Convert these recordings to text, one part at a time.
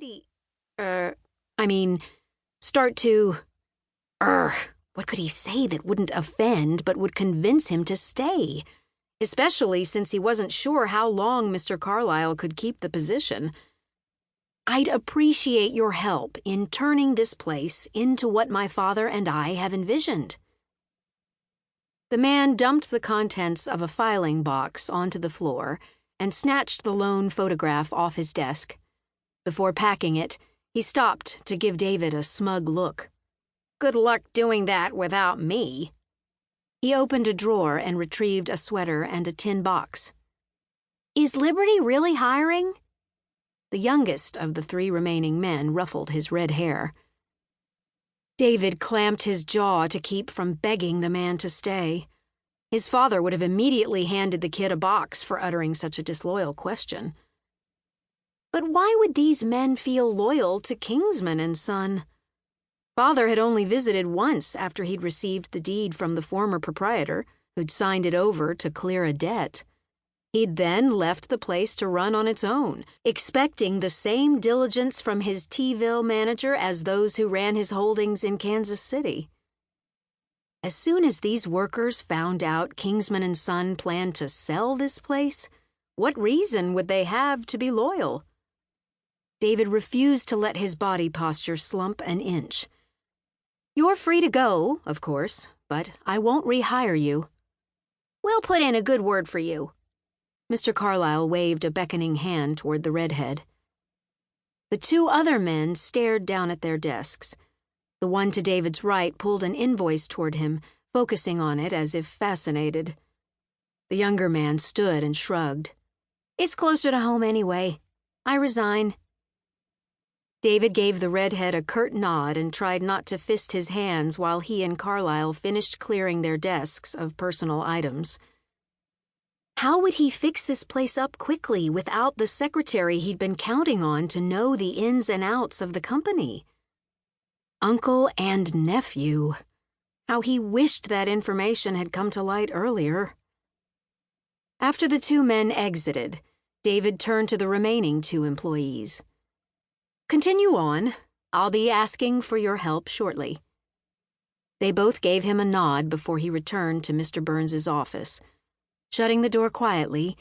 body, start to, what could he say that wouldn't offend but would convince him to stay? Especially since he wasn't sure how long Mr. Carlyle could keep the position. I'd appreciate your help in turning this place into what my father and I have envisioned. The man dumped the contents of a filing box onto the floor and snatched the lone photograph off his desk. Before packing it, he stopped to give David a smug look. Good luck doing that without me. He opened a drawer and retrieved a sweater and a tin box. Is Liberty really hiring? The youngest of the 3 remaining men ruffled his red hair. David clamped his jaw to keep from begging the man to stay. His father would have immediately handed the kid a box for uttering such a disloyal question. But why would these men feel loyal to Kingsman and Son? Father had only visited once after he'd received the deed from the former proprietor, who'd signed it over to clear a debt. He'd then left the place to run on its own, expecting the same diligence from his Teaville manager as those who ran his holdings in Kansas City. As soon as these workers found out Kingsman and Son planned to sell this place, what reason would they have to be loyal? David refused to let his body posture slump an inch. You're free to go, of course, but I won't rehire you. We'll put in a good word for you. Mr. Carlyle waved a beckoning hand toward the redhead. The 2 other men stared down at their desks. The one to David's right pulled an invoice toward him, focusing on it as if fascinated. The younger man stood and shrugged. It's closer to home anyway. I resign. David gave the redhead a curt nod and tried not to fist his hands while he and Carlyle finished clearing their desks of personal items. How would he fix this place up quickly without the secretary he'd been counting on to know the ins and outs of the company? Uncle and nephew. How he wished that information had come to light earlier. After the 2 men exited, David turned to the remaining 2 employees. Continue on. I'll be asking for your help shortly. They both gave him a nod before he returned to Mr. Burns's office. Shutting the door quietly,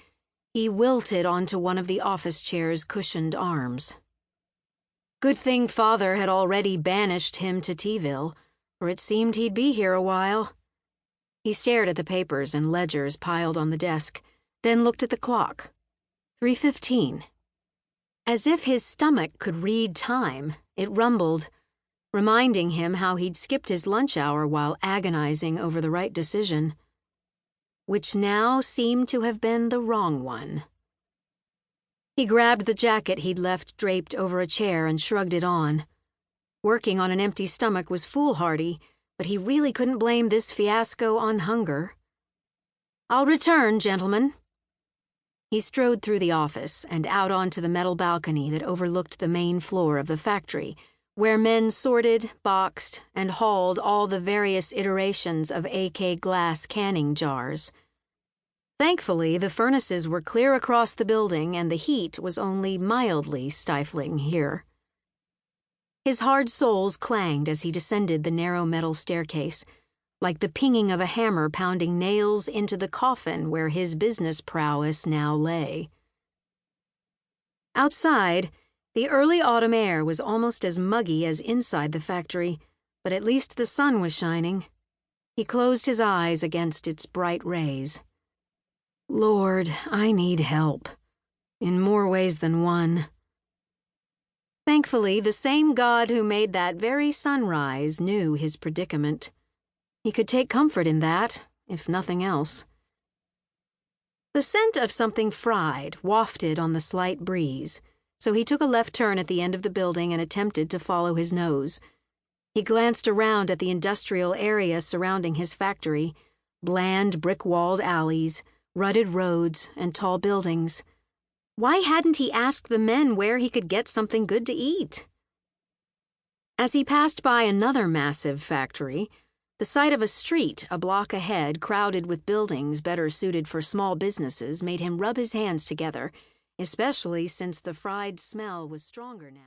he wilted onto one of the office chair's cushioned arms. Good thing Father had already banished him to Teaville, for it seemed he'd be here a while. He stared at the papers and ledgers piled on the desk, then looked at the clock. 3:15. As if his stomach could read time, it rumbled, reminding him how he'd skipped his lunch hour while agonizing over the right decision, which now seemed to have been the wrong one. He grabbed the jacket he'd left draped over a chair and shrugged it on. Working on an empty stomach was foolhardy, but he really couldn't blame this fiasco on hunger. I'll return, gentlemen. He strode through the office and out onto the metal balcony that overlooked the main floor of the factory, where men sorted, boxed, and hauled all the various iterations of AK glass canning jars. Thankfully, the furnaces were clear across the building and the heat was only mildly stifling here. His hard soles clanged as he descended the narrow metal staircase, like the pinging of a hammer pounding nails into the coffin where his business prowess now lay. Outside, the early autumn air was almost as muggy as inside the factory, but at least the sun was shining. He closed his eyes against its bright rays. Lord, I need help. In more ways than one. Thankfully, the same God who made that very sunrise knew his predicament. He could take comfort in that, if nothing else. The scent of something fried wafted on the slight breeze, so he took a left turn at the end of the building and attempted to follow his nose. He glanced around at the industrial area surrounding his factory, bland brick-walled alleys, rutted roads, and tall buildings. Why hadn't he asked the men where he could get something good to eat? As he passed by another massive factory, the sight of a street a block ahead crowded with buildings better suited for small businesses made him rub his hands together, especially since the fried smell was stronger now.